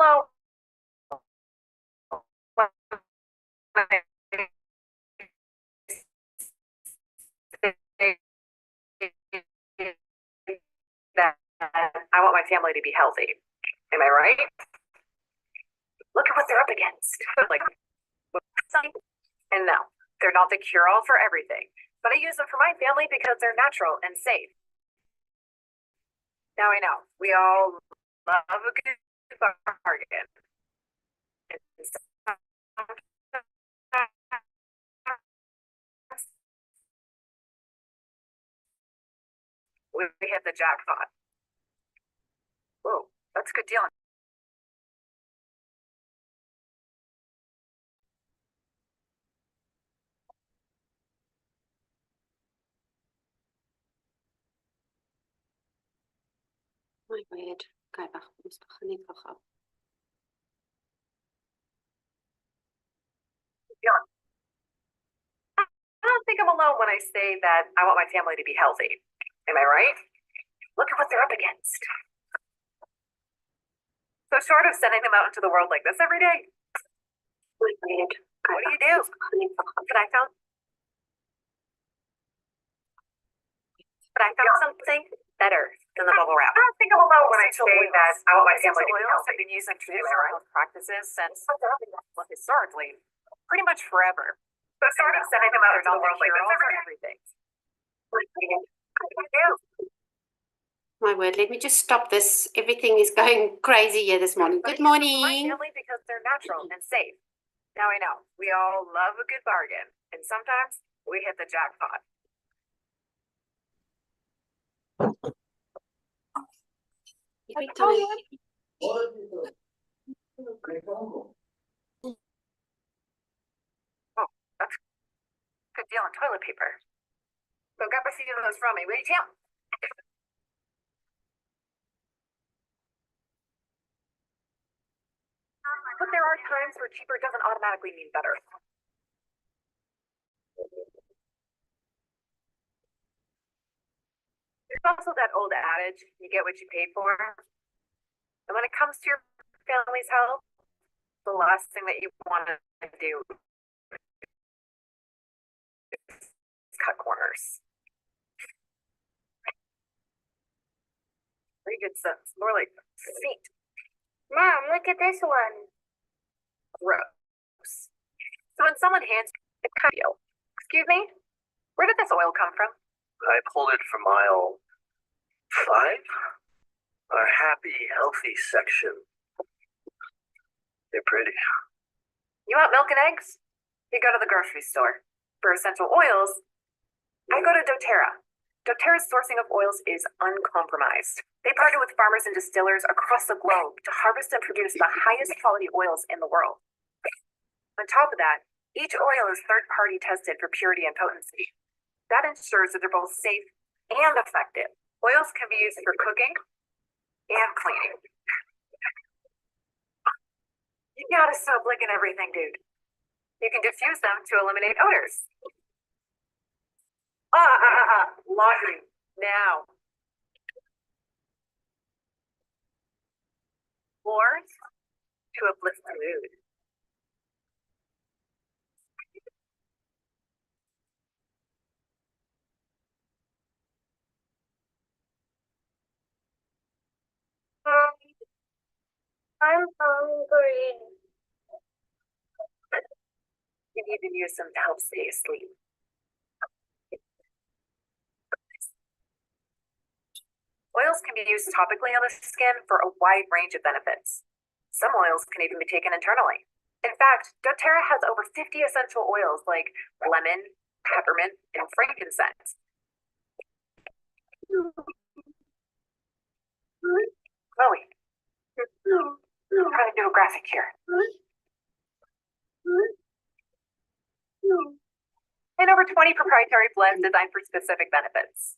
alone when I say that I want my family to be healthy. Am I right? Look at what they're up against. Like, and no, they're not the cure-all for everything, but I use them for my family because they're natural and safe. Now I know we all love a good bargain. We hit the jackpot. Whoa, that's a good deal. My word. Okay, wag, ons begin net gou. I don't think I'm alone when I say that I want my family to be healthy. Am I right? Look at what they're up against. So short of sending them out into the world like this every day, My word. Okay, what do you do? But I found something better than the bubble wrap. I don't think I'm alone when I say that I want my family to be healthy. Have been used in traditional health practices since, well, historically, pretty much forever. So sort of sending them out into the world like this everything. My word, let me just stop this. Everything is going crazy here this morning. Good morning. My family because they're natural and safe. Now I know we all love a good bargain, and sometimes we hit the jackpot. Every time. Oh, that's a good deal on toilet paper. So grab a few of those from me, will you, Tim? But there are times where cheaper doesn't automatically mean better. There's also that old adage, you get what you pay for. And when it comes to your family's health, the last thing that you want to do is cut corners. Pretty good sense. More like feet. Mom, look at this one. Gross. So when someone hands you a deal, excuse me, where did this oil come from? I pulled it from aisle 5, our happy, healthy section. They're pretty. You want milk and eggs? You go to the grocery store. For essential oils, I go to doTERRA. doTERRA's sourcing of oils is uncompromised. They partner with farmers and distillers across the globe to harvest and produce the highest quality oils in the world. On top of that, each oil is third-party tested for purity and potency. That ensures that they're both safe and effective. Oils can be used for cooking and cleaning. You gotta stop licking everything, dude. You can diffuse them to eliminate odors. Laundry, now. Floors, to uplift the mood. I'm hungry. You need to use some to help stay asleep. Oils can be used topically on the skin for a wide range of benefits. Some oils can even be taken internally. In fact, doTERRA has over 50 essential oils like lemon, peppermint, and frankincense. Chloe, I'm trying to do a graphic here. And over 20 proprietary blends designed for specific benefits.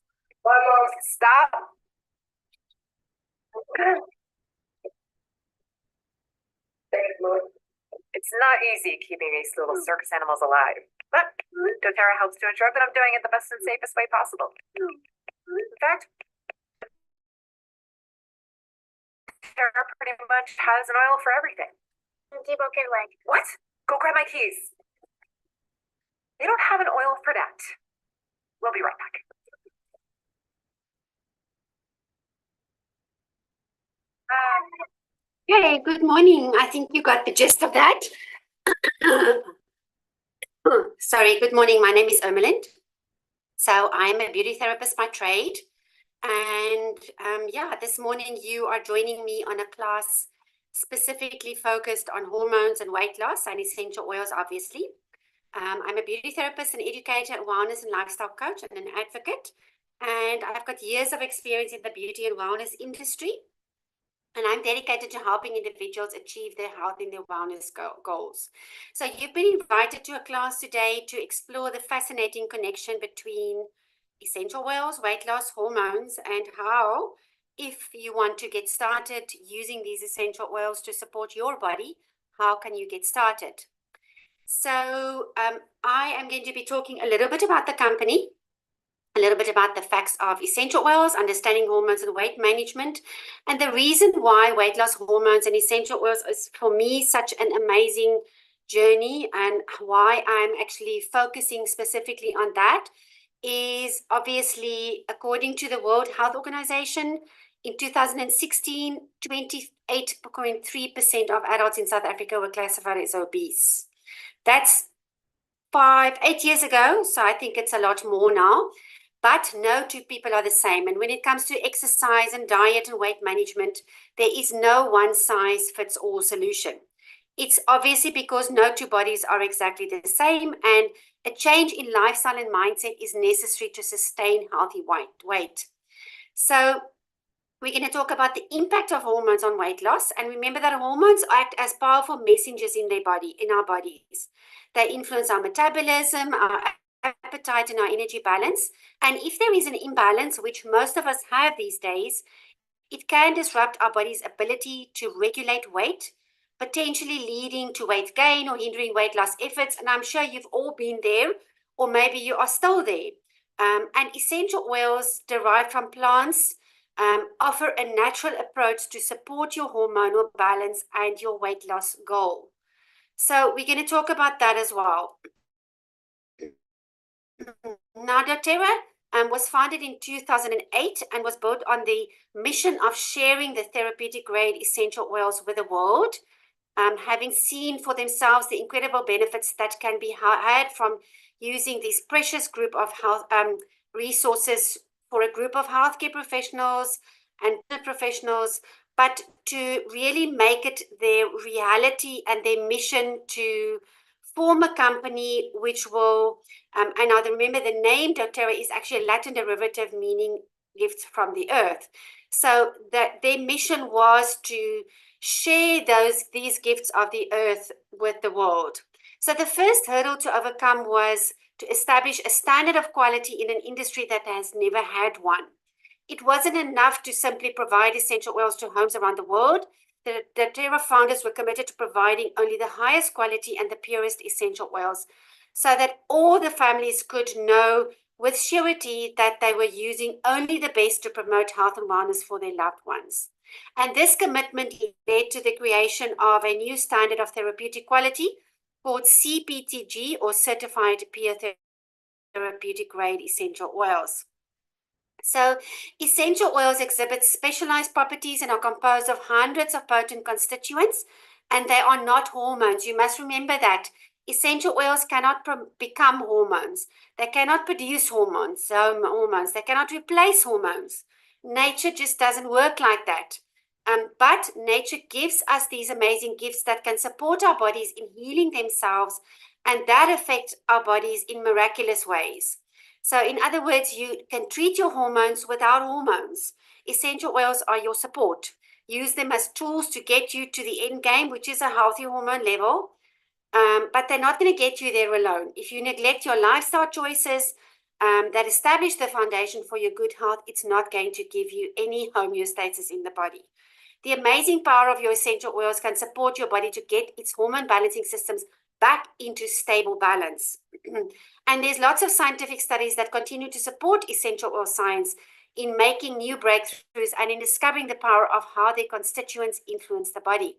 Stop. It's not easy keeping these little circus animals alive, but doTERRA helps to ensure that I'm doing it the best and safest way possible. In fact, doTERRA pretty much has an oil for everything. People can like. What? Go grab my keys. They don't have an oil for that. We'll be right back. Hey, good morning. I think you got the gist of that. Sorry, good morning. My name is Ermelind. So I'm a beauty therapist by trade. And this morning you are joining me on a class specifically focused on hormones and weight loss and essential oils, obviously. I'm a beauty therapist, an educator, a wellness and lifestyle coach, and an advocate. And I've got years of experience in the beauty and wellness industry. And I'm dedicated to helping individuals achieve their health and their wellness goals. So you've been invited to a class today to explore the fascinating connection between essential oils, weight loss, hormones, and how, if you want to get started using these essential oils to support your body, how can you get started? So I am going to be talking a little bit about the company, a little bit about the facts of essential oils, understanding hormones and weight management, and the reason why weight loss hormones and essential oils is, for me, such an amazing journey, and why I'm actually focusing specifically on that is obviously, according to the World Health Organization, in 2016, 28.3% of adults in South Africa were classified as obese. That's 8 years ago, so I think it's a lot more now. But no two people are the same. And when it comes to exercise and diet and weight management, there is no one size fits all solution. It's obviously because no two bodies are exactly the same, and a change in lifestyle and mindset is necessary to sustain healthy weight. So we're going to talk about the impact of hormones on weight loss. And remember that hormones act as powerful messengers in our bodies. They influence our metabolism, our appetite, and our energy balance. And if there is an imbalance, which most of us have these days, it can disrupt our body's ability to regulate weight, potentially leading to weight gain or hindering weight loss efforts. And I'm sure you've all been there, or maybe you are still there. And essential oils derived from plants offer a natural approach to support your hormonal balance and your weight loss goal. So we're going to talk about that as well. Now, doTERRA was founded in 2008 and was built on the mission of sharing the therapeutic grade essential oils with the world, having seen for themselves the incredible benefits that can be had from using this precious group of health resources for a group of healthcare professionals and professionals, but to really make it their reality and their mission to form a company which will, and now remember the name doTERRA is actually a Latin derivative meaning gifts from the earth. So that their mission was to share these gifts of the earth with the world. So the first hurdle to overcome was to establish a standard of quality in an industry that has never had one. It wasn't enough to simply provide essential oils to homes around the world. The doTERRA founders were committed to providing only the highest quality and the purest essential oils, so that all the families could know with surety that they were using only the best to promote health and wellness for their loved ones. And this commitment led to the creation of a new standard of therapeutic quality called CPTG, or Certified Pure Therapeutic Grade Essential Oils. So essential oils exhibit specialized properties and are composed of hundreds of potent constituents, and they are not hormones. You must remember that. Essential oils cannot become hormones. They cannot produce hormones. They cannot replace hormones. Nature just doesn't work like that. But nature gives us these amazing gifts that can support our bodies in healing themselves, and that affect our bodies in miraculous ways. So in other words, you can treat your hormones without hormones. Essential oils are your support. Use them as tools to get you to the end game, which is a healthy hormone level. But they're not going to get you there alone. If you neglect your lifestyle choices that establish the foundation for your good health, it's not going to give you any homeostasis in the body. The amazing power of your essential oils can support your body to get its hormone balancing systems back into stable balance. And there's lots of scientific studies that continue to support essential oil science in making new breakthroughs and in discovering the power of how their constituents influence the body.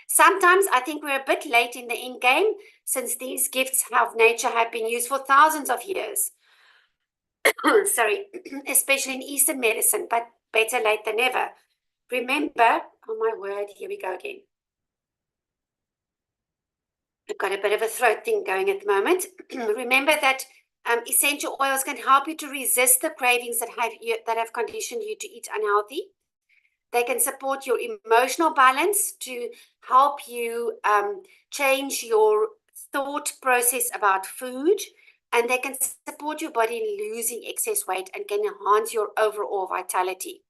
Sometimes I think we're a bit late in the end game, since these gifts of nature have been used for thousands of years. Sorry, especially in Eastern medicine, but better late than never. Remember, oh my word, here we go again. I've got a bit of a throat thing going at the moment. Remember that essential oils can help you to resist the cravings that have conditioned you to eat unhealthy. They can support your emotional balance to help you change your thought process about food, and they can support your body in losing excess weight and can enhance your overall vitality.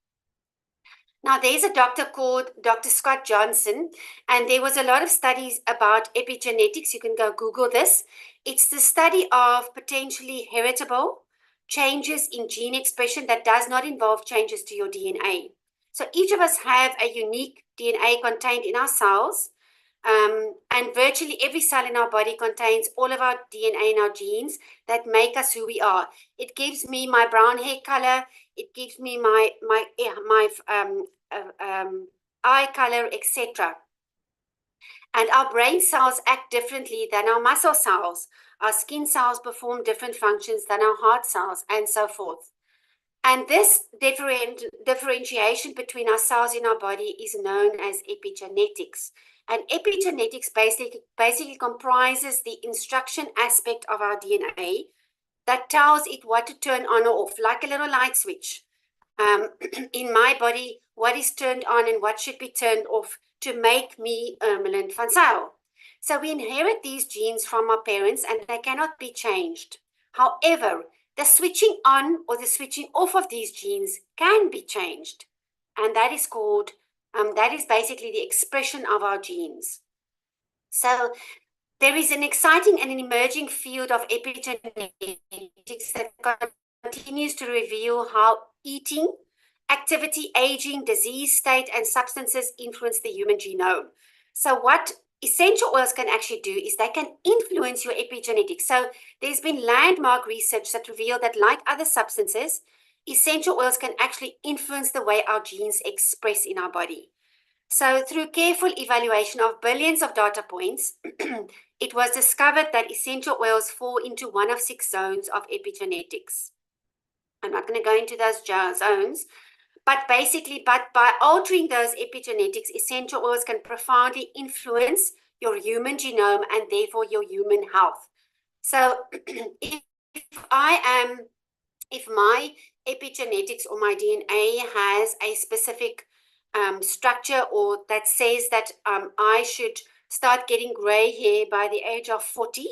Now, there's a doctor called Dr. Scott Johnson, and there was a lot of studies about epigenetics. You can go Google this. It's the study of potentially heritable changes in gene expression that does not involve changes to your DNA. So each of us have a unique DNA contained in our cells, and virtually every cell in our body contains all of our DNA and our genes that make us who we are. It gives me my brown hair color. It gives me my eye color, etc. And our brain cells act differently than our muscle cells. Our skin cells perform different functions than our heart cells, and so forth. And this differentiation between our cells in our body is known as epigenetics. And epigenetics basically comprises the instruction aspect of our DNA that tells it what to turn on or off, like a little light switch. In my body, what is turned on and what should be turned off to make me Ermeline van Zyl. So we inherit these genes from our parents and they cannot be changed. However, the switching on or the switching off of these genes can be changed. And that is called, that is basically the expression of our genes. So there is an exciting and an emerging field of epigenetics that continues to reveal how eating, activity, aging, disease state, and substances influence the human genome. So what essential oils can actually do is they can influence your epigenetics. So there's been landmark research that reveal that, like other substances, essential oils can actually influence the way our genes express in our body. So through careful evaluation of billions of data points, it was discovered that essential oils fall into one of 6 zones of epigenetics. I'm not going to go into those zones, but by altering those epigenetics, essential oils can profoundly influence your human genome and therefore your human health. So if my epigenetics or my DNA has a specific structure, or that says that I should start getting gray hair by the age of 40,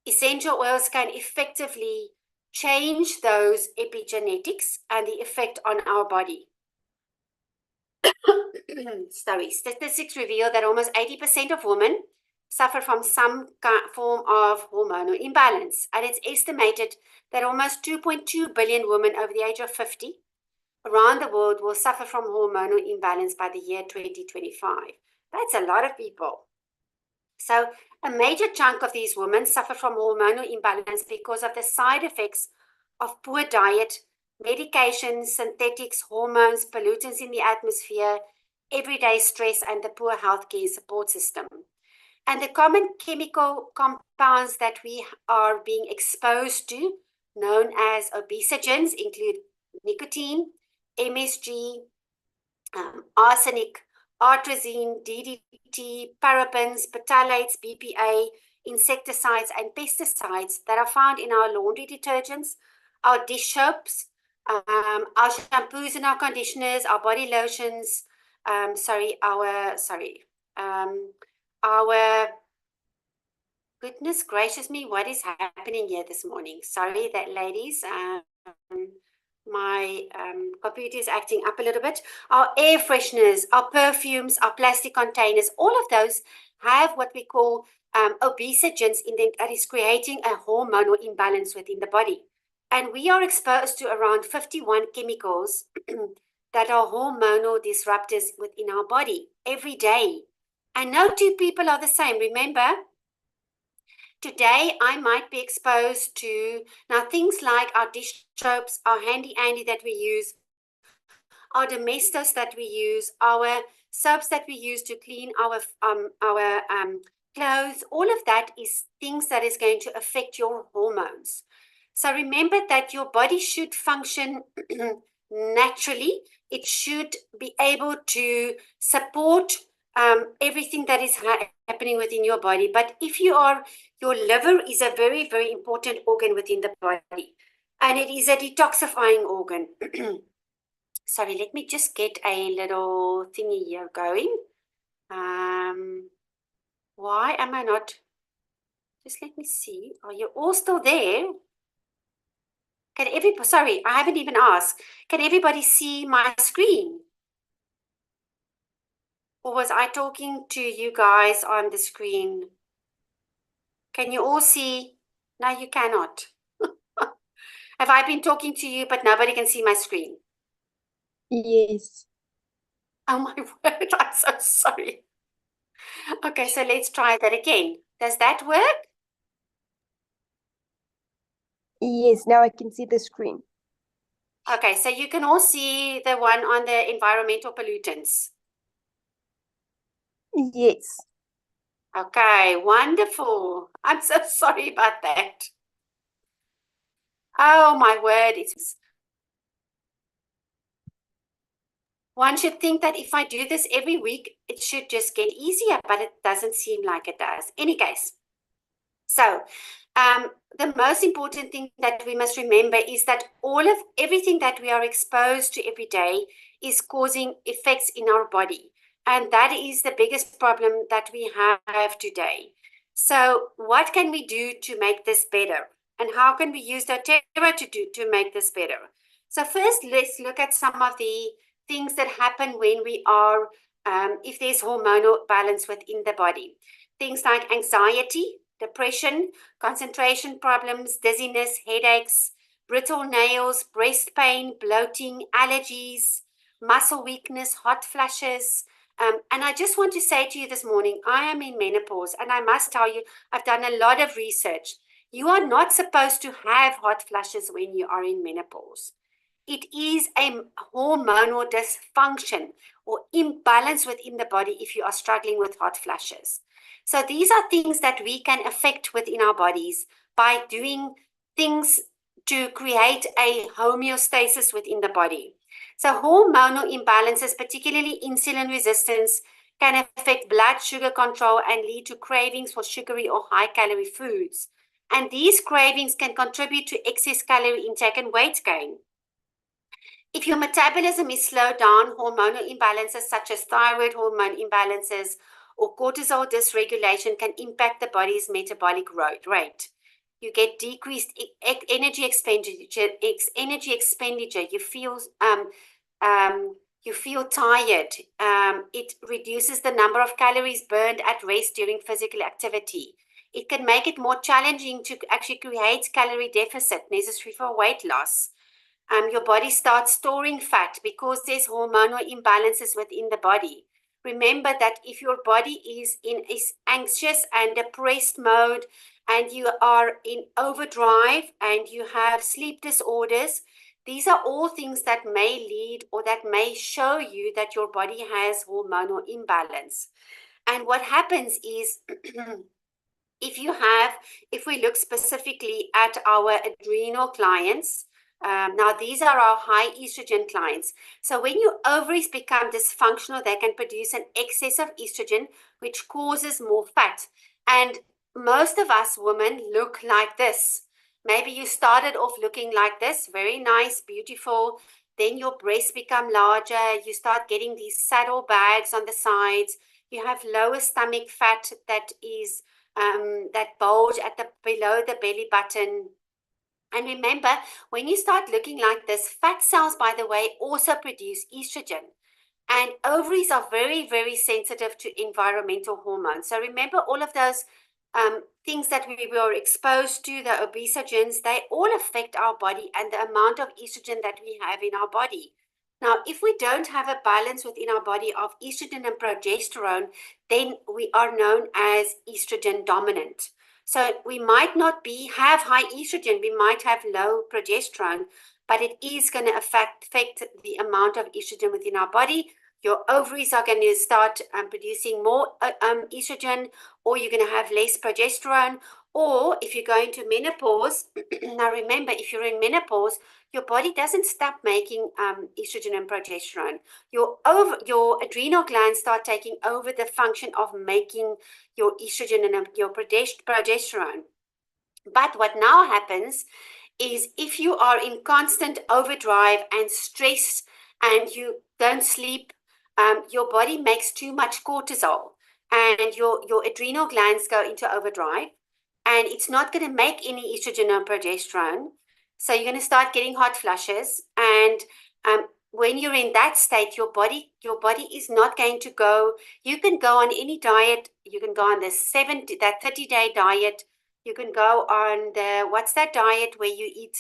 essential oils can effectively change those epigenetics and the effect on our body. Sorry, statistics reveal that almost 80% of women suffer from some form of hormonal imbalance, and it's estimated that almost 2.2 billion women over the age of 50 around the world will suffer from hormonal imbalance by the year 2025. That's a lot of people. So a major chunk of these women suffer from hormonal imbalance because of the side effects of poor diet, medications, synthetics, hormones, pollutants in the atmosphere, everyday stress, and the poor healthcare support system. And the common chemical compounds that we are being exposed to, known as obesogens, include nicotine, MSG, arsenic, atrazine, DDT, parabens, phthalates, BPA, insecticides, and pesticides that are found in our laundry detergents, our dish soaps, our shampoos and our conditioners, our body lotions, goodness gracious me, what is happening here this morning? Sorry that, ladies. My computer is acting up a little bit. Our air fresheners, our perfumes, our plastic containers, all of those have what we call obesogens in them that is creating a hormonal imbalance within the body. And we are exposed to around 51 chemicals that are hormonal disruptors within our body every day. And no two people are the same. Remember, Today, I might be exposed to now things like our dish soaps, our handy Andy that we use, our domestos that we use, our soaps that we use to clean our clothes. All of that is things that is going to affect your hormones. So remember that your body should function naturally. It should be able to support everything that is happening within your body. But if your liver is a very, very important organ within the body, and it is a detoxifying organ. Sorry, let me just get a little thingy here going. Why am I not? Just let me see. Are you all still there? Can everybody, sorry, I haven't even asked. Can everybody see my screen? Or was I talking to you guys on the screen? Can you all see? No, you cannot. Have I been talking to you, but nobody can see my screen? Yes. Oh my word, I'm so sorry. Okay, so let's try that again. Does that work? Yes, now I can see the screen. Okay, so you can all see the one on the environmental pollutants. Yes. Okay, wonderful. I'm so sorry about that. Oh my word, it's one should think that if I do this every week, it should just get easier, but it doesn't seem like it does. Any case, so the most important thing that we must remember is that everything that we are exposed to every day is causing effects in our body. And that is the biggest problem that we have today. So what can we do to make this better? And how can we use doTERRA to make this better? So first, let's look at some of the things that happen when we are, if there's hormonal balance within the body. Things like anxiety, depression, concentration problems, dizziness, headaches, brittle nails, breast pain, bloating, allergies, muscle weakness, hot flashes. And I just want to say to you this morning, I am in menopause, and I must tell you, I've done a lot of research. You are not supposed to have hot flashes when you are in menopause. It is a hormonal dysfunction or imbalance within the body if you are struggling with hot flashes. So these are things that we can affect within our bodies by doing things to create a homeostasis within the body. So hormonal imbalances, particularly insulin resistance, can affect blood sugar control and lead to cravings for sugary or high-calorie foods. And these cravings can contribute to excess calorie intake and weight gain. If your metabolism is slowed down, hormonal imbalances such as thyroid hormone imbalances or cortisol dysregulation can impact the body's metabolic rate. You get decreased energy expenditure. You feel tired. It reduces the number of calories burned at rest during physical activity. It can make it more challenging to actually create calorie deficit necessary for weight loss. Your body starts storing fat because there's hormonal imbalances within the body. Remember that if your body is in anxious and depressed mode and you are in overdrive and you have sleep disorders, these are all things that may lead or that may show you that your body has hormonal imbalance. And what happens is if we look specifically at our adrenal clients, now these are our high estrogen clients. So when your ovaries become dysfunctional, they can produce an excess of estrogen, which causes more fat. And most of us women look like this. Maybe you started off looking like this, very nice, beautiful. Then your breasts become larger. You start getting these saddle bags on the sides. You have lower stomach fat that is that bulge below the belly button. And remember, when you start looking like this, fat cells, by the way, also produce estrogen. And ovaries are very, very sensitive to environmental hormones. So remember all of those things that we were exposed to, the obesogens, they all affect our body and the amount of estrogen that we have in our body. Now, if we don't have a balance within our body of estrogen and progesterone, then we are known as estrogen dominant. So we might not have high estrogen, we might have low progesterone, but it is going to affect the amount of estrogen within our body. Your ovaries are going to start producing more estrogen, or you're going to have less progesterone. Or if you're going to menopause, now remember, if you're in menopause, your body doesn't stop making estrogen and progesterone. Your adrenal glands start taking over the function of making your estrogen and your progesterone. But what now happens is if you are in constant overdrive and stress and you don't sleep, your body makes too much cortisol and your adrenal glands go into overdrive, and it's not going to make any estrogen or progesterone. So you're going to start getting hot flushes. And when you're in that state, your body is not going to go. You can go on any diet. You can go on that 30-day diet. You can go on what's that diet where you eat,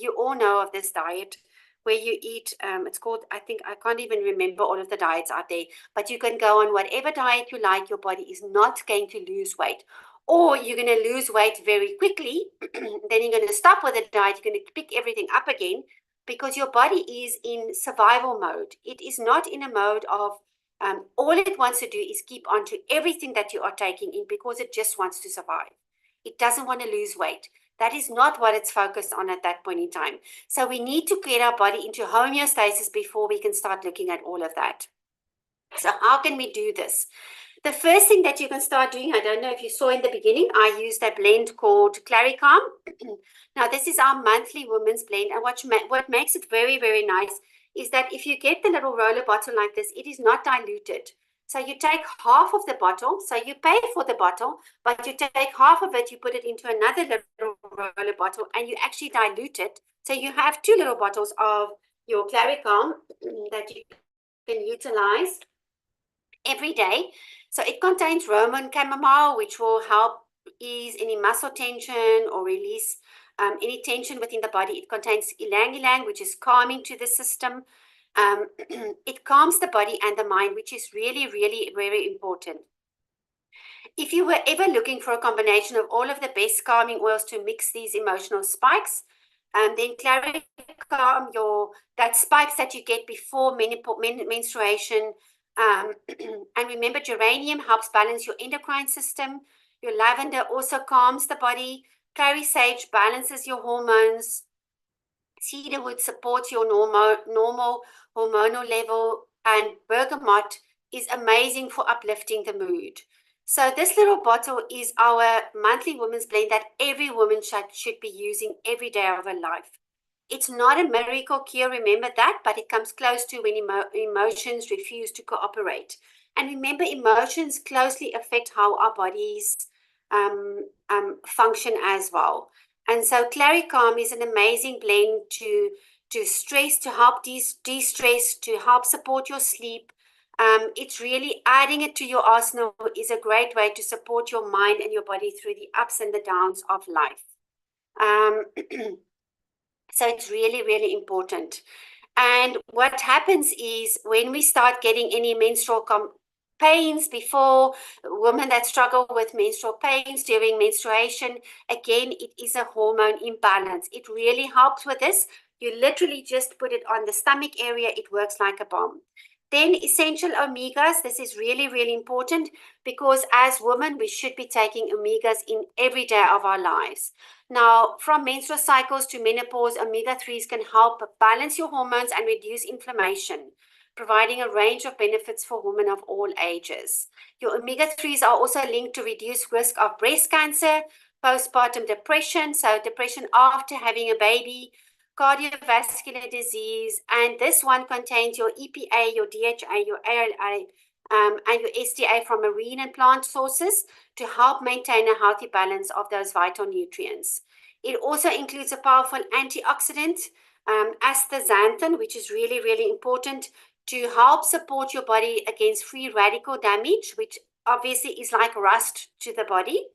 you all know of this diet where you eat, it's called, I can't even remember all of the diets out there, but you can go on whatever diet you like. Your body is not going to lose weight. Or you're going to lose weight very quickly, then you're going to stop with the diet, you're going to pick everything up again, because your body is in survival mode. It is not in a mode of, all it wants to do is keep on to everything that you are taking in, because it just wants to survive. It doesn't want to lose weight. That is not what it's focused on at that point in time. So we need to get our body into homeostasis before we can start looking at all of that. So how can we do this? The first thing that you can start doing, I don't know if you saw in the beginning, I used a blend called Claricalm. Now, this is our monthly women's blend. And what makes it very, very nice is that if you get the little roller bottle like this, it is not diluted. So you take half of the bottle, so you pay for the bottle, but you take half of it, you put it into another little roller bottle, and you actually dilute it. So you have 2 little bottles of your Claricalm that you can utilize every day. So it contains Roman chamomile, which will help ease any muscle tension or release any tension within the body. It contains ylang ylang, which is calming to the system. It calms the body and the mind, which is really, really very important. If you were ever looking for a combination of all of the best calming oils to mix these emotional spikes, then Claricalm, that spikes that you get before menstruation. And remember, geranium helps balance your endocrine system. Your lavender also calms the body. Clary sage balances your hormones. Cedarwood supports your normal hormonal level, and bergamot is amazing for uplifting the mood. So this little bottle is our monthly women's blend that every woman should be using every day of her life. It's not a miracle cure, remember that, but it comes close to when emotions refuse to cooperate. And remember, emotions closely affect how our bodies function as well. And so Claricalm is an amazing blend to stress, to help de-stress, to help support your sleep. It's really adding it to your arsenal is a great way to support your mind and your body through the ups and the downs of life. So it's really, really important. And what happens is when we start getting any menstrual pains before, women that struggle with menstrual pains during menstruation, again, it is a hormone imbalance. It really helps with this. You literally just put it on the stomach area. It works like a bomb. Then essential omegas. This is really, really important because as women, we should be taking omegas in every day of our lives. Now, from menstrual cycles to menopause, omega-3s can help balance your hormones and reduce inflammation, providing a range of benefits for women of all ages. Your omega-3s are also linked to reduce risk of breast cancer, postpartum depression, so depression after having a baby, cardiovascular disease, and this one contains your EPA, your DHA, your ALA, and your SDA from marine and plant sources to help maintain a healthy balance of those vital nutrients. It also includes a powerful antioxidant, astaxanthin, which is really, really important to help support your body against free radical damage, which obviously is like rust to the body.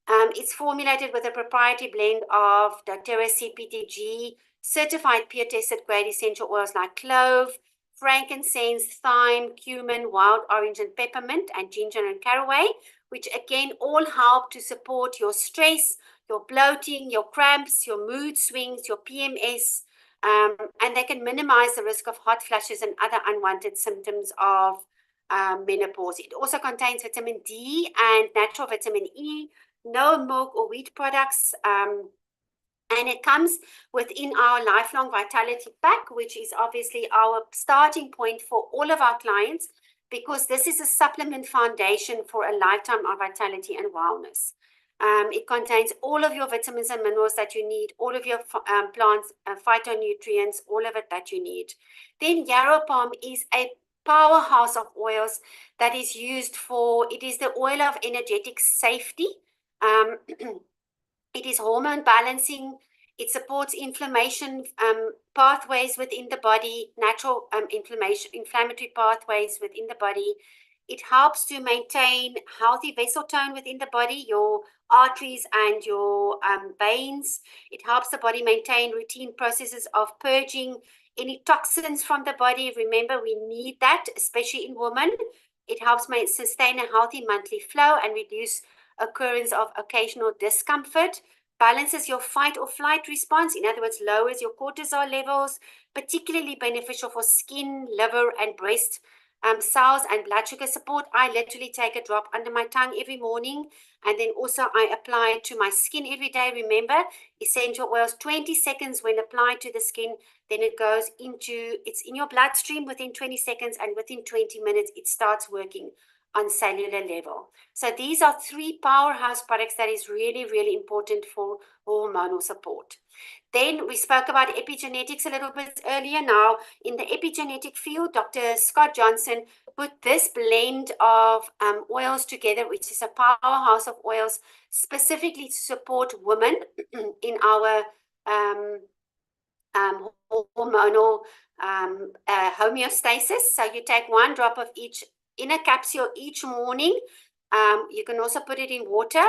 It's formulated with a proprietary blend of doTERRA CPTG, certified pure tested grade essential oils like clove, frankincense, thyme, cumin, wild orange and peppermint, and ginger and caraway, which again all help to support your stress, your bloating, your cramps, your mood swings, your PMS, and they can minimize the risk of hot flashes and other unwanted symptoms of menopause. It also contains vitamin D and natural vitamin E, no milk or wheat products, and it comes within our lifelong vitality pack, which is obviously our starting point for all of our clients, because this is a supplement foundation for a lifetime of vitality and wellness. It contains all of your vitamins and minerals that you need, all of your plants, phytonutrients, all of it that you need. Then yarrow palm is a powerhouse of oils that is used for, it is the oil of energetic safety. It is hormone balancing. It supports inflammation pathways within the body, natural inflammatory pathways within the body. It helps to maintain healthy vessel tone within the body, your arteries and your veins. It helps the body maintain routine processes of purging any toxins from the body. Remember, we need that, especially in women. It helps sustain a healthy monthly flow and reduce occurrence of occasional discomfort, balances your fight or flight response, in other words, lowers your cortisol levels, particularly beneficial for skin, liver, and breast cells and blood sugar support. I literally take a drop under my tongue every morning, and then also I apply it to my skin every day. Remember, essential oils, 20 seconds when applied to the skin, then it goes into, it's in your bloodstream within 20 seconds, and within 20 minutes, it starts working on cellular level. So these are 3 powerhouse products that is really, really important for hormonal support. Then we spoke about epigenetics a little bit earlier. Now, in the epigenetic field, Dr. Scott Johnson put this blend of oils together, which is a powerhouse of oils specifically to support women in our hormonal homeostasis. So you take 1 drop of each in a capsule each morning. You can also put it in water.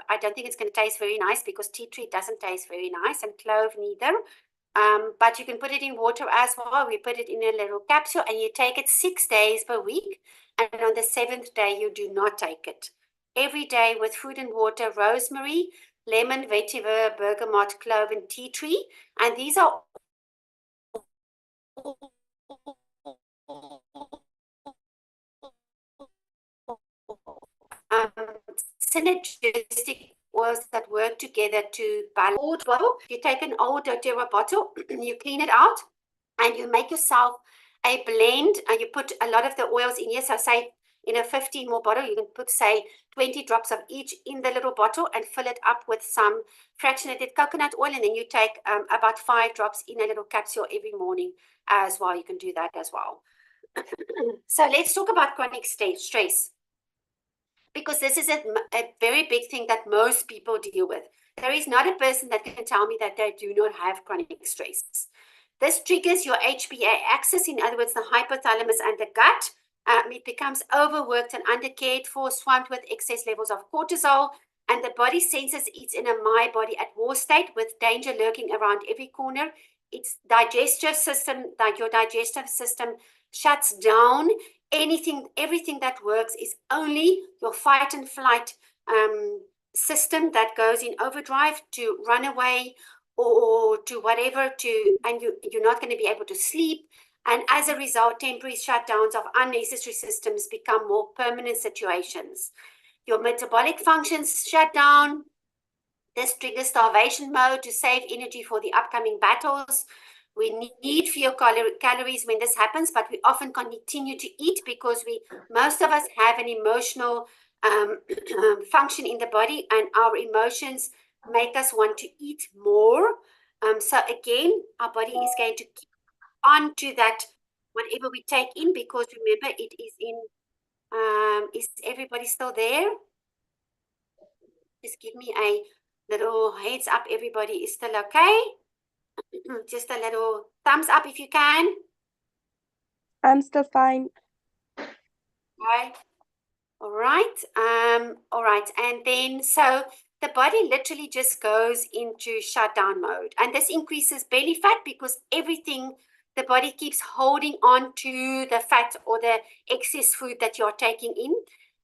I don't think it's going to taste very nice because tea tree doesn't taste very nice, and clove neither. But you can put it in water as well. We put it in a little capsule, and you take it 6 days per week. And on the 7th day, you do not take it. Every day with food and water, rosemary, lemon, vetiver, bergamot, clove, and tea tree. And these are synergistic oils that work together to balance. Old bottle, you take an old doTERRA bottle, you clean it out, and you make yourself a blend, and you put a lot of the oils in here. So say in a 15 ml bottle, you can put, say, 20 drops of each in the little bottle and fill it up with some fractionated coconut oil, and then you take about 5 drops in a little capsule every morning as well. You can do that as well. So let's talk about chronic stress, because this is a very big thing that most people deal with. There is not a person that can tell me that they do not have chronic stress. This triggers your HPA axis, in other words, the hypothalamus and the gut. It becomes overworked and undercared for, swamped with excess levels of cortisol, and the body senses it's in a my body at war state with danger lurking around every corner. Its digestive system, like your digestive system, shuts down. Everything that works is only your fight and flight system that goes in overdrive to run away or to whatever, and you're not going to be able to sleep. And as a result, temporary shutdowns of unnecessary systems become more permanent situations. Your metabolic functions shut down. This triggers starvation mode to save energy for the upcoming battles. We need fewer calories when this happens, but we often continue to eat because most of us have an emotional function in the body, and our emotions make us want to eat more. So again, our body is going to keep on to that, whatever we take in, because remember, it is in, is everybody still there? Just give me a little heads up, everybody is still okay? Just a little thumbs up if you can. I'm still fine. Okay. All right. And then, so the body literally just goes into shutdown mode. And this increases belly fat because the body keeps holding on to the fat or the excess food that you're taking in.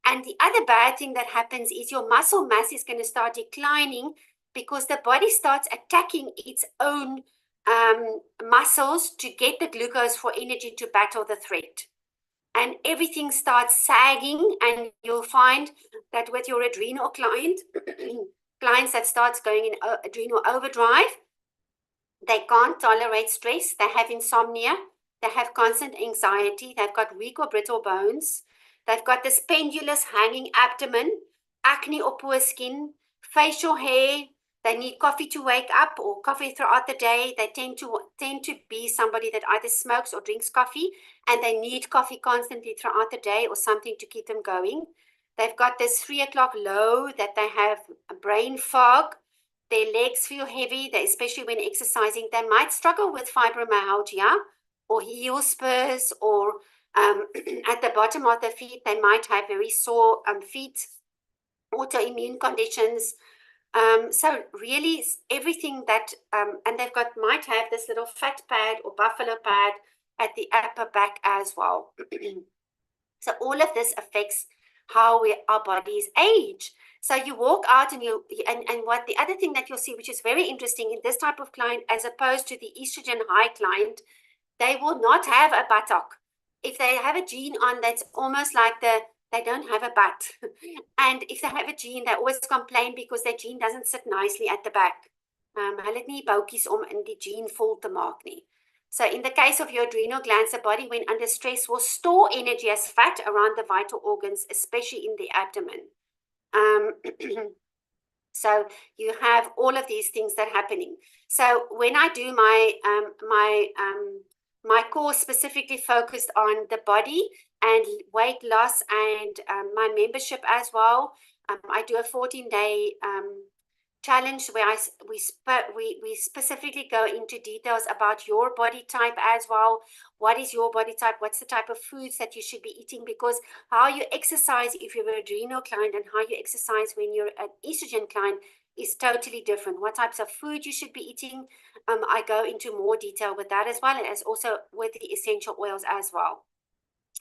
And the other bad thing that happens is your muscle mass is going to start declining because the body starts attacking its own muscles to get the glucose for energy to battle the threat. And everything starts sagging, and you'll find that with your adrenal clients that starts going in adrenal overdrive, they can't tolerate stress, they have insomnia, they have constant anxiety, they've got weak or brittle bones, they've got this pendulous hanging abdomen, acne or poor skin, facial hair. They need coffee to wake up or coffee throughout the day. They tend to be somebody that either smokes or drinks coffee, and they need coffee constantly throughout the day or something to keep them going. They've got this 3 o'clock low, that they have a brain fog. Their legs feel heavy, especially when exercising. They might struggle with fibromyalgia or heel spurs, or at the bottom of the feet, they might have very sore feet, autoimmune conditions. So really everything that, and they've might have this little fat pad or buffalo pad at the upper back as well. So all of this affects how our bodies age. So you walk out and and what the other thing that you'll see, which is very interesting in this type of client, as opposed to the estrogen high client, they will not have a buttock. If they have a gene on, that's almost like they don't have a butt. And if they have a gene, they always complain because their gene doesn't sit nicely at the back. Hulle het nie boutjies om in die gene vol te maak nie. So in the case of your adrenal glands, the body when under stress will store energy as fat around the vital organs, especially in the abdomen. So you have all of these things that are happening. So when I do my course specifically focused on the body and weight loss, and my membership as well, I do a 14-day challenge where we specifically go into details about your body type as well. What is your body type? What's the type of foods that you should be eating? Because how you exercise if you're an adrenal client and how you exercise when you're an estrogen client is totally different. What types of food you should be eating, I go into more detail with that as well, and as also with the essential oils as well.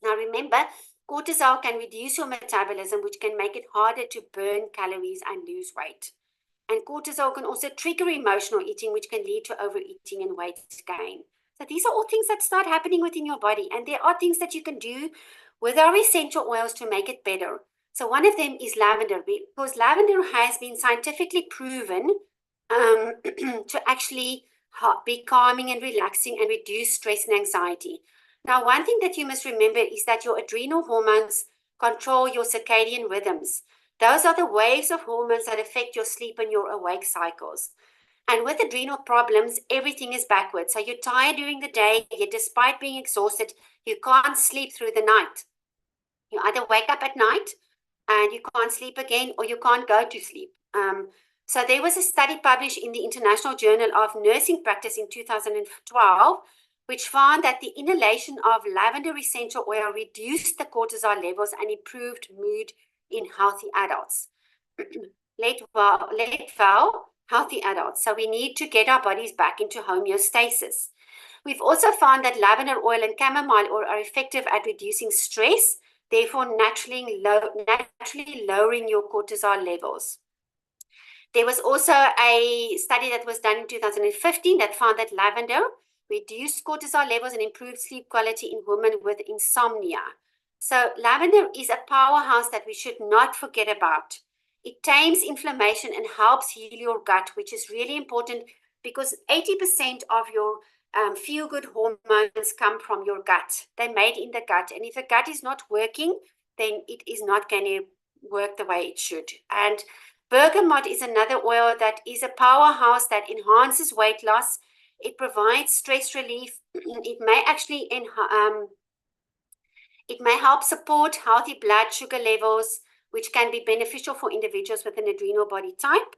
Now remember, cortisol can reduce your metabolism, which can make it harder to burn calories and lose weight. And cortisol can also trigger emotional eating, which can lead to overeating and weight gain. So these are all things that start happening within your body. And there are things that you can do with our essential oils to make it better. So one of them is lavender, because lavender has been scientifically proven to actually be calming and relaxing and reduce stress and anxiety. Now, one thing that you must remember is that your adrenal hormones control your circadian rhythms. Those are the waves of hormones that affect your sleep and your awake cycles. And with adrenal problems, everything is backwards. So you're tired during the day, yet despite being exhausted, you can't sleep through the night. You either wake up at night and you can't sleep again, or you can't go to sleep. So there was a study published in the International Journal of Nursing Practice in 2012, which found that the inhalation of lavender essential oil reduced the cortisol levels and improved mood in healthy adults. Let fall, healthy adults. So we need to get our bodies back into homeostasis. We've also found that lavender oil and chamomile oil are effective at reducing stress, therefore naturally lowering your cortisol levels. There was also a study that was done in 2015 that found that lavender reduced cortisol levels and improved sleep quality in women with insomnia. So lavender is a powerhouse that we should not forget about. It tames inflammation and helps heal your gut, which is really important because 80% of your feel-good hormones come from your gut. They're made in the gut. And if the gut is not working, then it is not going to work the way it should. And bergamot is another oil that is a powerhouse that enhances weight loss. It provides stress relief. It may actually it may help support healthy blood sugar levels, which can be beneficial for individuals with an adrenal body type.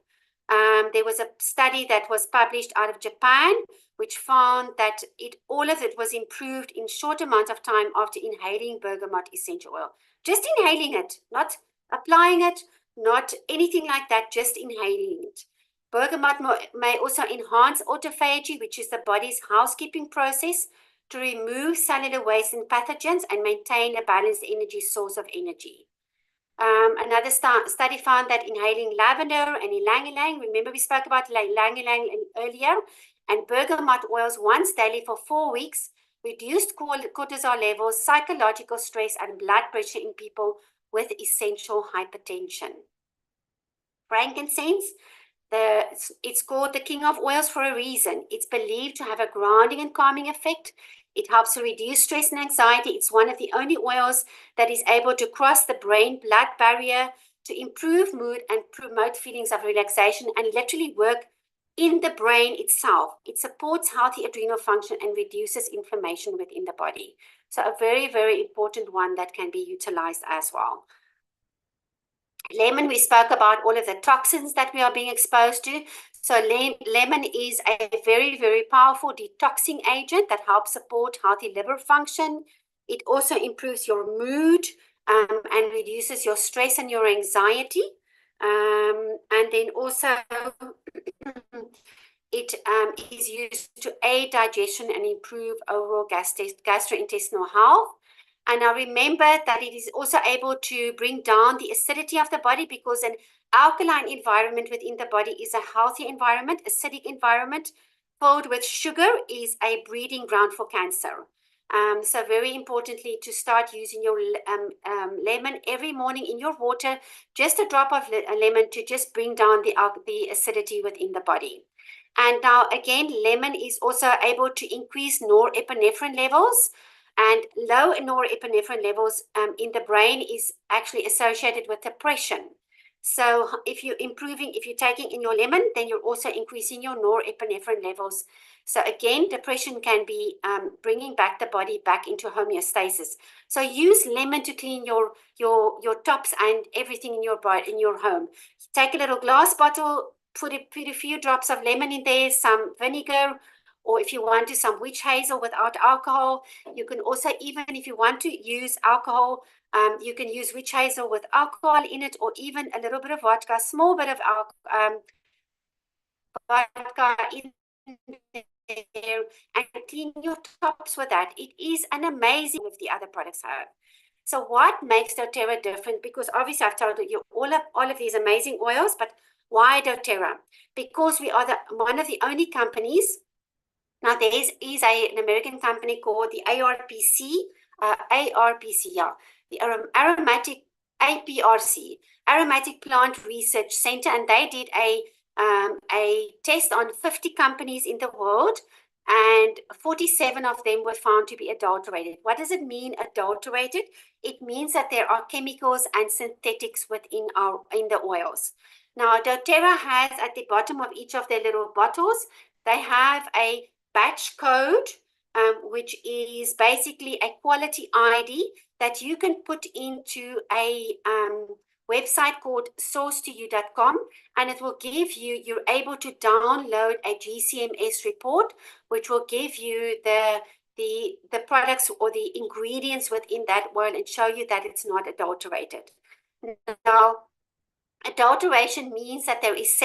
There was a study that was published out of Japan, which found that all of it was improved in short amounts of time after inhaling bergamot essential oil. Just inhaling it, not applying it, not anything like that, just inhaling it. Bergamot may also enhance autophagy, which is the body's housekeeping process to remove cellular waste and pathogens and maintain a balanced energy source of energy. Another study found that inhaling lavender and ylang-ylang, remember we spoke about ylang-ylang earlier, and bergamot oils once daily for 4 weeks reduced cortisol levels, psychological stress, and blood pressure in people with essential hypertension. Frankincense, it's called the king of oils for a reason. It's believed to have a grounding and calming effect. It helps to reduce stress and anxiety. It's one of the only oils that is able to cross the brain-blood barrier to improve mood and promote feelings of relaxation and literally work in the brain itself. It supports healthy adrenal function and reduces inflammation within the body. So a very, very important one that can be utilized as well. Lemon, we spoke about all of the toxins that we are being exposed to. So lemon is a very, very powerful detoxing agent that helps support healthy liver function. It also improves your mood and reduces your stress and your anxiety. And then also it is used to aid digestion and improve overall gastrointestinal health. And now remember that it is also able to bring down the acidity of the body, because an alkaline environment within the body is a healthy environment. Acidic environment filled with sugar is a breeding ground for cancer. So very importantly, to start using your lemon every morning in your water, just a drop of lemon to just bring down the acidity within the body. And now again, lemon is also able to increase norepinephrine levels. And low norepinephrine levels in the brain is actually associated with depression. So if you're taking in your lemon, then you're also increasing your norepinephrine levels. So again, depression can be bringing back the body back into homeostasis. So use lemon to clean your tops and everything in your home. Take a little glass bottle, put a few drops of lemon in there, some vinegar, or if you want to, some witch hazel without alcohol. You can also, even if you want to use alcohol, you can use witch hazel with alcohol in it, or even a little bit of vodka, small bit of vodka in there, and clean your tops with that. It is an amazing with the other products I have. So what makes doTERRA different? Because obviously I've told you all of these amazing oils, but why doTERRA? Because we are one of the only companies. Now, there is an American company called the ARPC, the APRC, Aromatic Plant Research Center, and they did a test on 50 companies in the world, and 47 of them were found to be adulterated. What does it mean, adulterated? It means that there are chemicals and synthetics within the oils. Now, doTERRA has at the bottom of each of their little bottles, they have a batch code, which is basically a quality ID that you can put into a website called sourcetoyou.com, and it will give you, you're able to download a GCMS report, which will give you the products or the ingredients within that oil and show you that it's not adulterated. Now, adulteration means that there is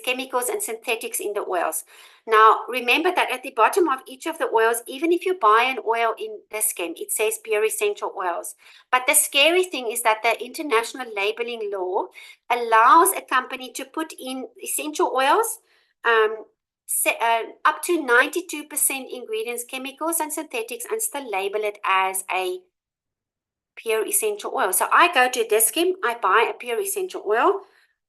chemicals and synthetics in the oils. Now, remember that at the bottom of each of the oils, even if you buy an oil in this scheme, it says pure essential oils. But the scary thing is that the international labeling law allows a company to put in essential oils up to 92% ingredients, chemicals and synthetics, and still label it as a pure essential oil. So I go to this scheme, I buy a pure essential oil,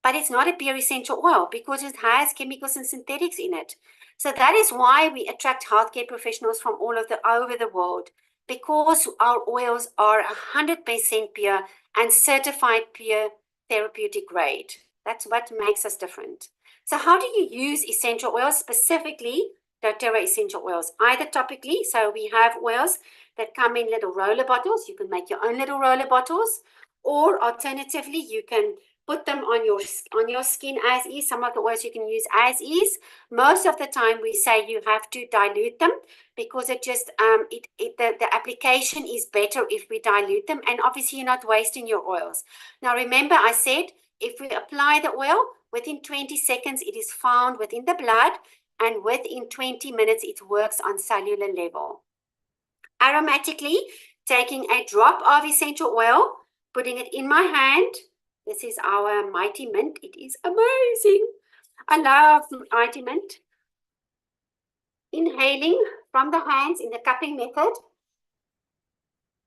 but it's not a pure essential oil because it has chemicals and synthetics in it. So that is why we attract healthcare professionals from all over the world, because our oils are 100% pure and certified pure therapeutic grade. That's what makes us different. So how do you use essential oils, specifically doTERRA essential oils? Either topically, so we have oils that come in little roller bottles. You can make your own little roller bottles, or alternatively, you can put them on your skin as is. Some of the oils you can use as is. Most of the time, we say you have to dilute them because it just the application is better if we dilute them, and obviously you're not wasting your oils. Now, remember, I said if we apply the oil within 20 seconds, it is found within the blood, and within 20 minutes, it works on cellular level. Aromatically, taking a drop of essential oil putting it in my hand. This is our Mighty Mint. It is amazing. I love Mighty Mint. Inhaling from the hands in the cupping method,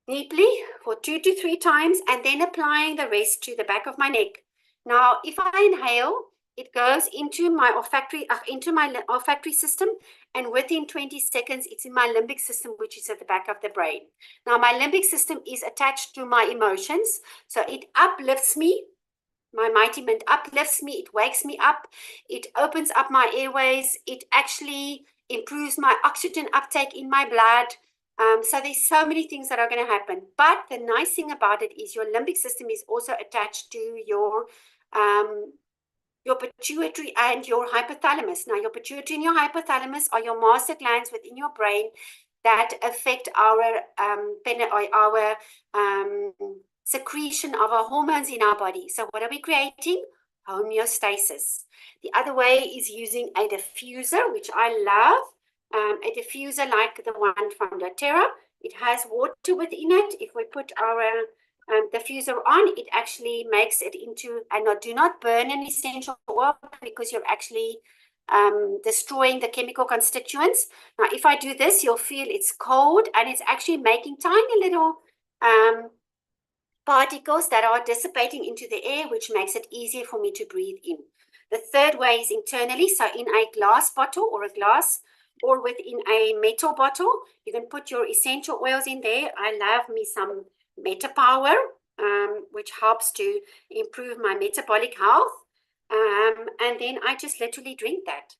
deeply for 2 to 3 times, and then applying the rest to the back of my neck. Now, if I inhale, it goes into my olfactory system, and within 20 seconds, it's in my limbic system, which is at the back of the brain. Now, my limbic system is attached to my emotions, so it uplifts me. My Mighty Mint uplifts me, it wakes me up, it opens up my airways, it actually improves my oxygen uptake in my blood. So there's so many things that are going to happen. But the nice thing about it is your limbic system is also attached to your pituitary and your hypothalamus. Now, your pituitary and your hypothalamus are your master glands within your brain that affect our secretion of our hormones in our body. So what are we creating? Homeostasis. The other way is using a diffuser, which I love. A diffuser like the one from doTERRA. It has water within it. If we put our diffuser on, it actually makes it into, and do not burn an essential oil because you're actually destroying the chemical constituents. Now, if I do this, you'll feel it's cold and it's actually making tiny little particles that are dissipating into the air, which makes it easier for me to breathe in. The third way is internally. So in a glass bottle or a glass, or within a metal bottle, you can put your essential oils in there. I love me some Meta Power, which helps to improve my metabolic health. And then I just literally drink that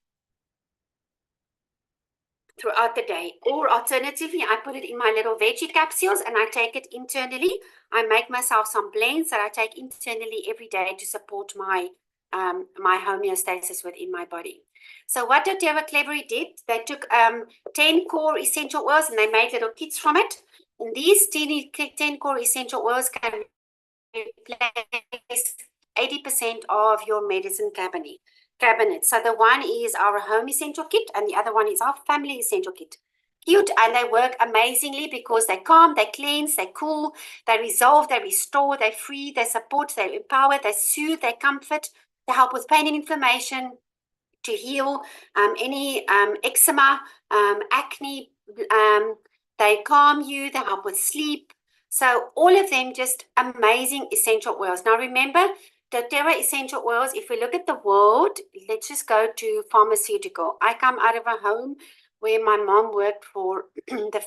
throughout the day. Or alternatively, I put it in my little veggie capsules and I take it internally. I make myself some blends that I take internally every day to support my my homeostasis within my body. So what doTERRA cleverly did, they took 10 core essential oils and they made little kits from it. And these 10 core essential oils can replace 80% of your medicine cabinet. So the one is our home essential kit and the other one is our family essential kit. Cute, and they work amazingly because they calm, they cleanse, they cool, they resolve, they restore, they free, they support, they empower, they soothe, they comfort, they help with pain and inflammation, to heal any eczema, acne. They calm you, they help with sleep. So all of them just amazing essential oils. Now remember, doTERRA essential oils, if we look at the world, let's just go to pharmaceutical. I come out of a home where my mom worked for the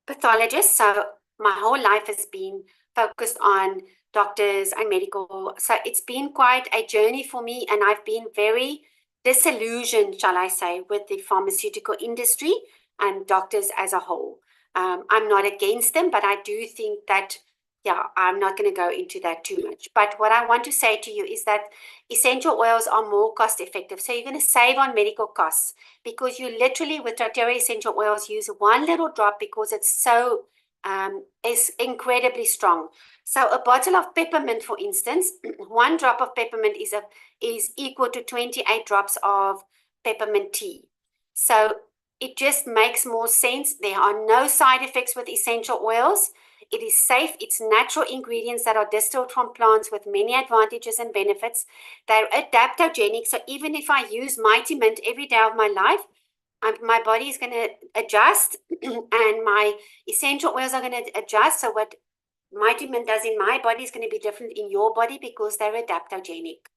pathologists. So my whole life has been focused on doctors and medical. So it's been quite a journey for me, and I've been very disillusioned, shall I say, with the pharmaceutical industry and doctors as a whole. I'm not against them, but I do think that, yeah, I'm not going to go into that too much. But what I want to say to you is that essential oils are more cost effective. So you're going to save on medical costs because you literally, with doTERRA essential oils, use one little drop because it's so is incredibly strong. So a bottle of peppermint, for instance, one drop of peppermint is equal to 28 drops of peppermint tea. So it just makes more sense. There are no side effects with essential oils. It is safe. It's natural ingredients that are distilled from plants with many advantages and benefits. They're adaptogenic. So even if I use Mighty Mint every day of my life, my body is going to adjust and my essential oils are going to adjust. So what Mighty Mint does in my body is going to be different in your body because they're adaptogenic.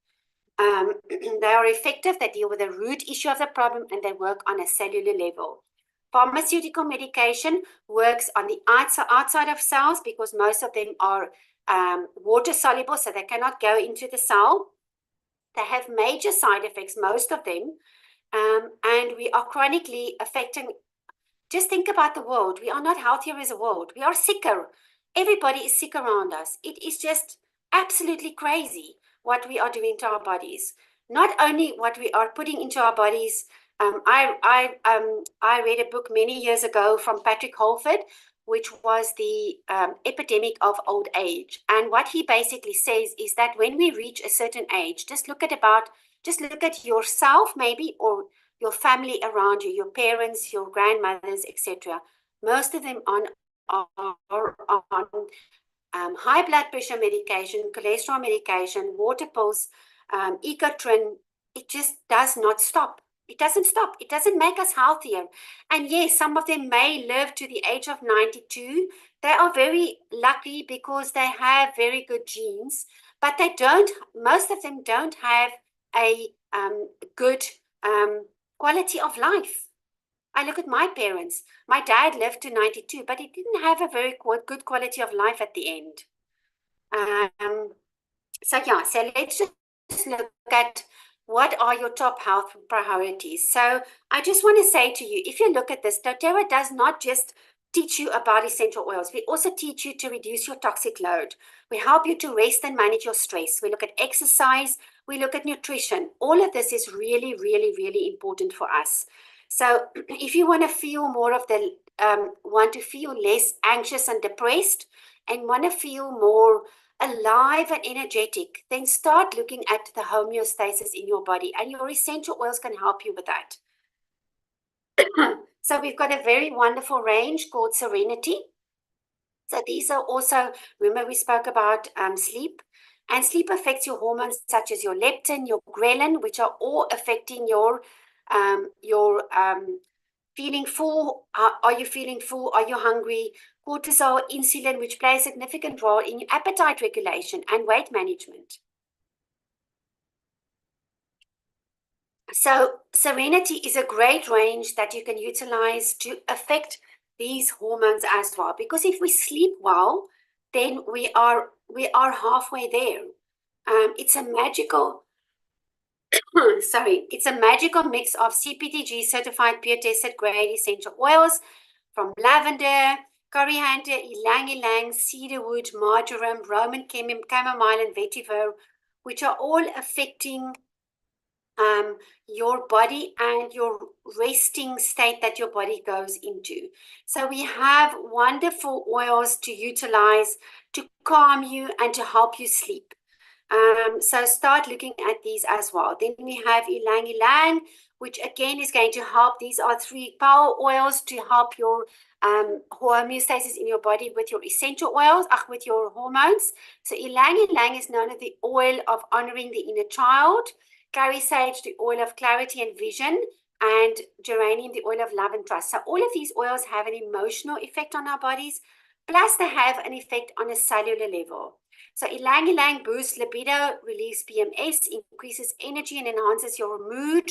They are effective. They deal with the root issue of the problem and they work on a cellular level. Pharmaceutical medication works on the outside of cells because most of them are water soluble, so they cannot go into the cell. They have major side effects, most of them. And we are chronically affecting. Just think about the world. We are not healthier as a world. We are sicker. Everybody is sick around us. It is just absolutely crazy what we are doing to our bodies. Not only what we are putting into our bodies. I read a book many years ago from Patrick Holford, which was the epidemic of old age. And what he basically says is that when we reach a certain age, just look at yourself maybe, or your family around you, your parents, your grandmothers, etc. most of them are on high blood pressure medication, cholesterol medication, water pills, Ecotrin. It just does not stop. It doesn't stop. It doesn't make us healthier. And yes, some of them may live to the age of 92. They are very lucky because they have very good genes, but they don't, most of them don't have a good quality of life. I look at my parents. My dad lived to 92, but he didn't have a very good quality of life at the end. So let's just look at what are your top health priorities. So I just want to say to you, if you look at this, doTERRA does not just teach you about essential oils. We also teach you to reduce your toxic load. We help you to rest and manage your stress. We look at exercise. We look at nutrition. All of this is really, really, really important for us. So if you want to feel more of the, want to feel less anxious and depressed and want to feel more alive and energetic, then start looking at the homeostasis in your body, and your essential oils can help you with that. So we've got a very wonderful range called Serenity. So these are also, remember we spoke about sleep, and sleep affects your hormones such as your leptin, your ghrelin, which are all affecting your feeling full. Are you feeling full? Are you hungry? Cortisol, insulin, which play a significant role in your appetite regulation and weight management. So Serenity is a great range that you can utilize to affect these hormones as well. Because if we sleep well, then we are halfway there. It's a magical it's a magical mix of CPTG certified pure tested grade essential oils from lavender, coriander, ylang-ylang, cedarwood, marjoram, Roman chamomile, and vetiver, which are all affecting your body and your resting state that your body goes into. So we have wonderful oils to utilize to calm you and to help you sleep. So start looking at these as well. Then we have ylang-ylang, which again is going to help. These are 3 power oils to help your homeostasis in your body with your essential oils, with your hormones. So ylang-ylang is known as the oil of honoring the inner child. Clary sage, the oil of clarity and vision, and geranium, the oil of love and trust. So all of these oils have an emotional effect on our bodies, plus they have an effect on a cellular level. So ylang-ylang boosts libido, relieves PMS, increases energy and enhances your mood.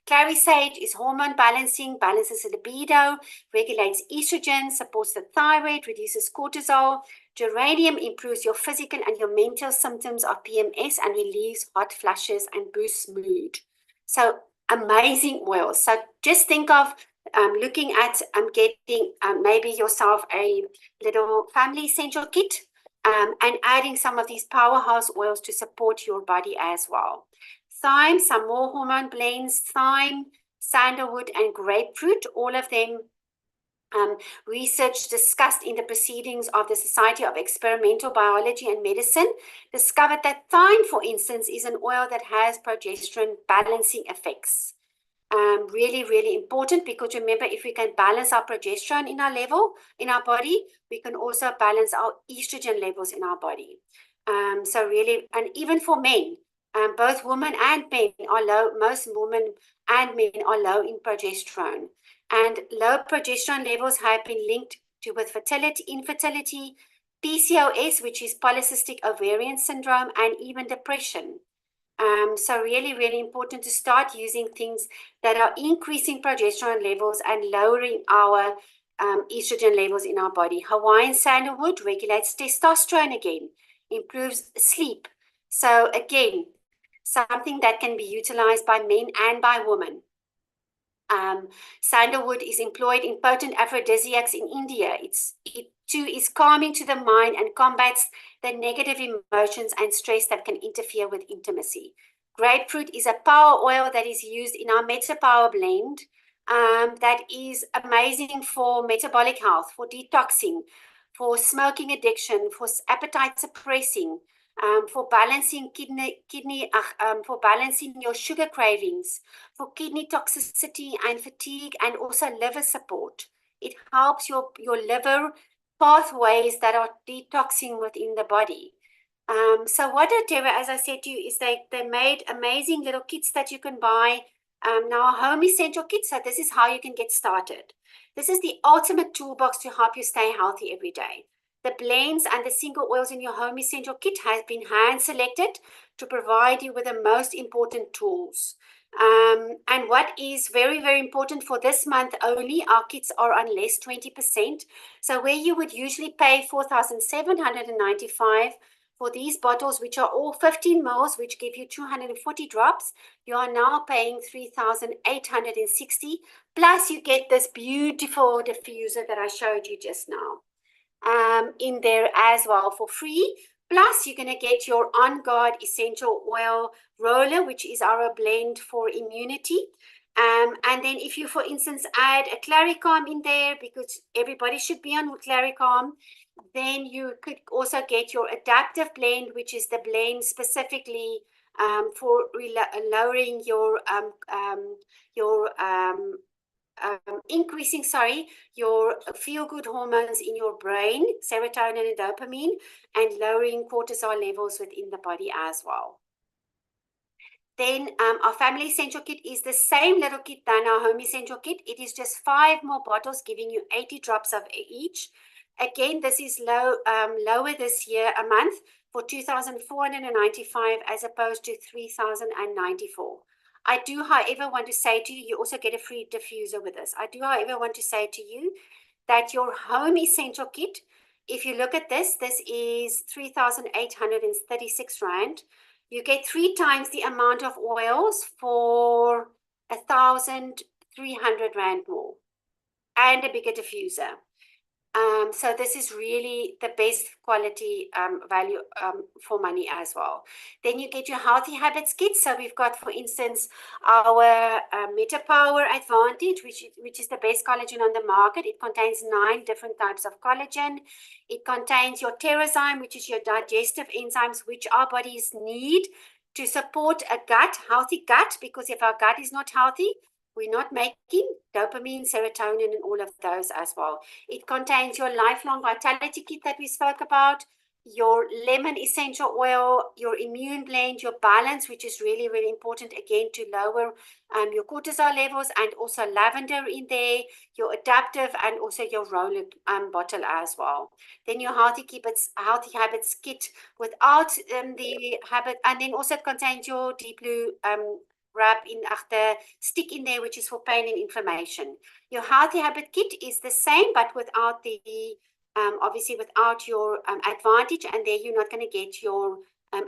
Clary sage is hormone balancing, balances the libido, regulates estrogen, supports the thyroid, reduces cortisol. Geranium improves your physical and your mental symptoms of PMS and relieves hot flushes and boosts mood. So amazing oils. So just think of looking at getting maybe yourself a little family essential kit and adding some of these powerhouse oils to support your body as well. Thyme, some more hormone blends, thyme, sandalwood, and grapefruit, all of them research discussed in the proceedings of the Society of Experimental Biology and Medicine discovered that thyme, for instance, is an oil that has progesterone balancing effects. Really, really important, because remember, if we can balance our progesterone in our body, we can also balance our estrogen levels in our body. So really, and even for men, both women and men are low. Most women and men are low in progesterone. And low progesterone levels have been linked to with fertility, infertility, PCOS, which is polycystic ovarian syndrome, and even depression. So really, really important to start using things that are increasing progesterone levels and lowering our estrogen levels in our body. Hawaiian sandalwood regulates testosterone again, improves sleep. So again, something that can be utilized by men and by women. Sandalwood is employed in potent aphrodisiacs in India. It too is calming to the mind and combats the negative emotions and stress that can interfere with intimacy. Grapefruit is a power oil that is used in our Meta Power blend that is amazing for metabolic health, for detoxing, for smoking addiction, for appetite suppressing, for balancing for balancing your sugar cravings, for kidney toxicity and fatigue, and also liver support. It helps your liver pathways that are detoxing within the body. So what doTERRA, as I said to you, is they made amazing little kits that you can buy. Now, a home essential kit. So this is how you can get started. This is the ultimate toolbox to help you stay healthy every day. The blends and the single oils in your home essential kit has been hand selected to provide you with the most important tools. And what is very, very important for this month only, our kits are on less 20%. So where you would usually pay 4,795 for these bottles, which are all 15 mils, which give you 240 drops, you are now paying 3,860. Plus you get this beautiful diffuser that I showed you just now in there as well for free. Plus, you're going to get your On Guard essential oil roller, which is our blend for immunity. And then if you, for instance, add a Claricalm in there, because everybody should be on Claricalm, then you could also get your adaptive blend, which is the blend specifically for lowering your increasing, your feel-good hormones in your brain, serotonin and dopamine, and lowering cortisol levels within the body as well. Then our family essential kit is the same little kit than our home essential kit. It is just 5 more bottles, giving you 80 drops of each. Again, this is lower this year a month for 2,495 as opposed to 3,094. I do, however, want to say to you, you also get a free diffuser with this. I do, however, want to say to you that your home essential kit, if you look at this, this is 3,836 Rand. You get 3 times the amount of oils for 1,300 Rand more and a bigger diffuser. So this is really the best quality value for money as well. Then you get your healthy habits kit. So we've got, for instance, our Meta Power Advantage, which is the best collagen on the market. It contains 9 different types of collagen. It contains your Terrazyme, which is your digestive enzymes, which our bodies need to support a gut, healthy gut, because if our gut is not healthy, we're not making dopamine, serotonin, and all of those as well. It contains your lifelong vitality kit that we spoke about, your lemon essential oil, your immune blend, your balance, which is really, really important, again, to lower your cortisol levels, and also lavender in there, your adaptive, and also your roller bottle as well. Then your healthy habits kit without the habit, and then also it contains your deep blue rub in the stick in there, which is for pain and inflammation. Your healthy habit kit is the same, but without the obviously without your advantage, and there you're not going to get your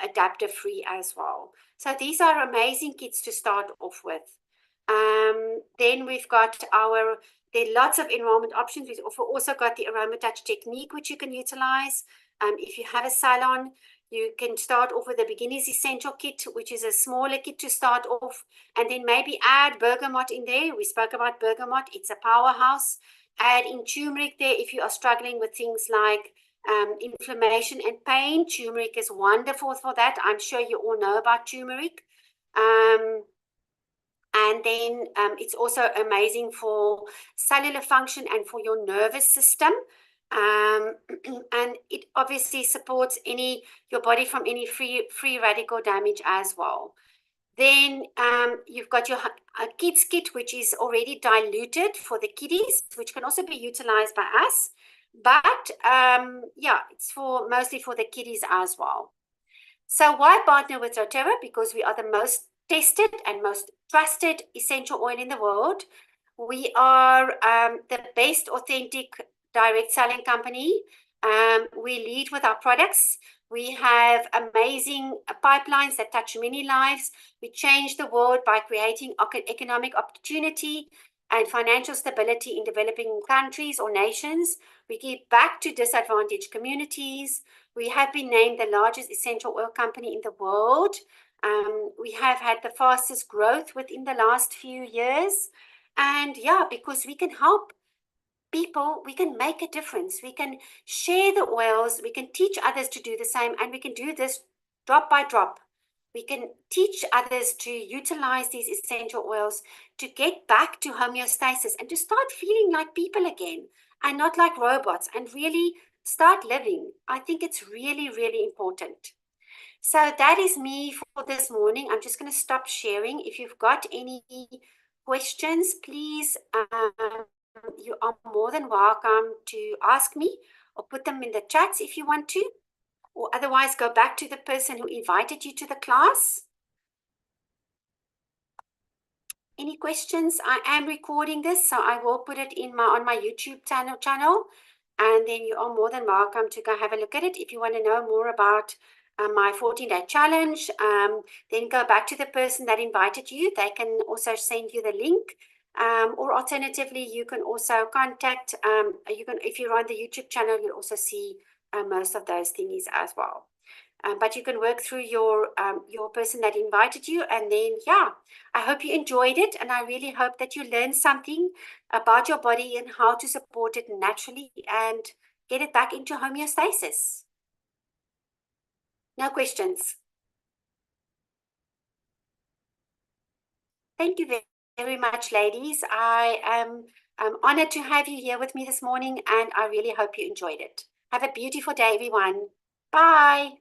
adaptive free as well. So these are amazing kits to start off with. Then we've got there are lots of enrollment options. We've also got the Aroma Touch technique, which you can utilize. If you have a salon, you can start off with the beginner's essential kit, which is a smaller kit to start off, and then maybe add bergamot in there. We spoke about bergamot. It's a powerhouse. Add in turmeric there if you are struggling with things like inflammation and pain. Turmeric is wonderful for that. I'm sure you all know about turmeric. And then it's also amazing for cellular function and for your nervous system. And it obviously supports your body from any free radical damage as well. Then you've got your kids kit, which is already diluted for the kiddies, which can also be utilized by us. But yeah, it's mostly for the kiddies as well. So why partner with doTERRA? Because we are the most tested and most trusted essential oil in the world. We are the best authentic direct selling company. We lead with our products. We have amazing pipelines that touch many lives. We change the world by creating economic opportunity and financial stability in developing countries or nations. We give back to disadvantaged communities. We have been named the largest essential oil company in the world. We have had the fastest growth within the last few years. And yeah, because we can help people, we can make a difference. We can share the oils, we can teach others to do the same, and we can do this drop by drop. we can teach others to utilize these essential oils to get back to homeostasis and to start feeling like people again and not like robots and really start living. I think it's really, really important. So that is me for this morning. I'm just going to stop sharing. If you've got any questions, please, you are more than welcome to ask me or put them in the chats if you want to, or otherwise go back to the person who invited you to the class. Any questions? I am recording this, so I will put it in on my YouTube channel, and then you are more than welcome to go have a look at it. If you want to know more about my 14-day challenge, then go back to the person that invited you. They can also send you the link, or alternatively, you can also contact. If you're on the YouTube channel, you'll also see most of those thingies as well. But you can work through your person that invited you, and then I hope you enjoyed it, and I really hope that you learned something about your body and how to support it naturally and get it back into homeostasis. No questions. Thank you very much, ladies. I am honored to have you here with me this morning, and I really hope you enjoyed it. Have a beautiful day, everyone. Bye.